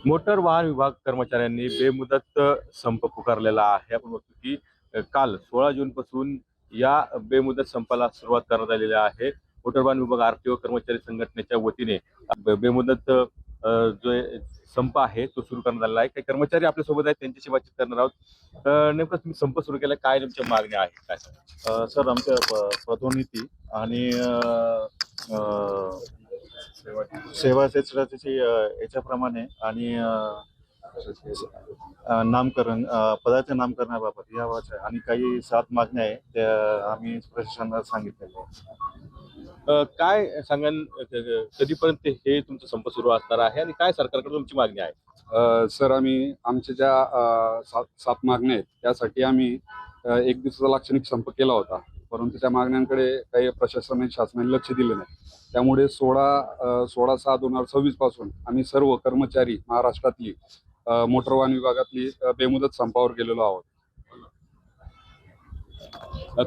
Motor वाहन विभाग कर्मचाऱ्यांनी बेमुदत संप पुकारलेला आहे. आपण बघतो की काल 16 जून पासून या बेमुदत संपाला सुरुवात करण्यात आलेली आहे. मोटर वाहन विभाग आरटीओ कर्मचारी संघटनेच्या वतीने बेमुदत जो संप आहे तो सुरू करण्यात आलेला आहे. काही कर्मचारी आपल्यासोबत आहेत, त्यांच्याशी बातचीत करणार आहोत. नेमकं तुम्ही संप सुरू केला, काय तुमच्या मागण्या आहेत, काय सर आमच्या पदोन्नती आणि सेवा क्षेत्राची याच्याप्रमाणे आणि नामकरण पदाच्या नामकरणाबाबत याबाबत आणि काही 7 मागण्या आहे त्या आम्ही प्रशासनाला सांगितलेल्या आहेत. काय सांगाल, कधीपर्यंत हे तुमचा संप सुरू असणार आहे आणि काय सरकारकडे तुमची मागणी आहे? सर आम्ही आमच्या ज्या सात मागण्या आहेत त्यासाठी आम्ही एक दिवसाचा लाक्षणिक संप केला होता, परंतु त्या मागण्यांकडे काही प्रशासनाने शासनाने लक्ष दिलं नाही. त्यामुळे 16/6/2026 पासून आम्ही सर्व कर्मचारी महाराष्ट्रातली मोटर वाहन विभागातली बेमुदत संपावर गेलेलो आहोत.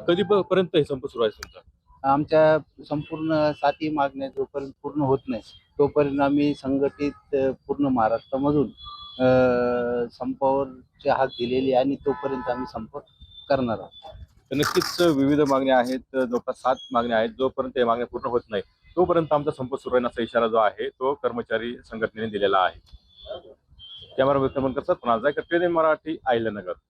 कधीपर्यंत हे संप सुरू आहे तुमचा? आमच्या संपूर्ण 7ही मागण्या जोपर्यंत पूर्ण होत नाही तोपर्यंत आम्ही संघटित पूर्ण महाराष्ट्रामधून संपावरची हाक दिलेली आणि तोपर्यंत आम्ही संप करणार आहोत. तर नक्कीच विविध मागण्या आहेत, जवळपास 7 मागण्या आहेत. जोपर्यंत या मागण्या पूर्ण होत नाही तोपर्यंत आमचा संप सुरू आहे असा इशारा जो आहे तो कर्मचारी संघटनेने दिलेला आहे. कॅमेरा विक्रमन करतात मराठी, अहिल्यानगर.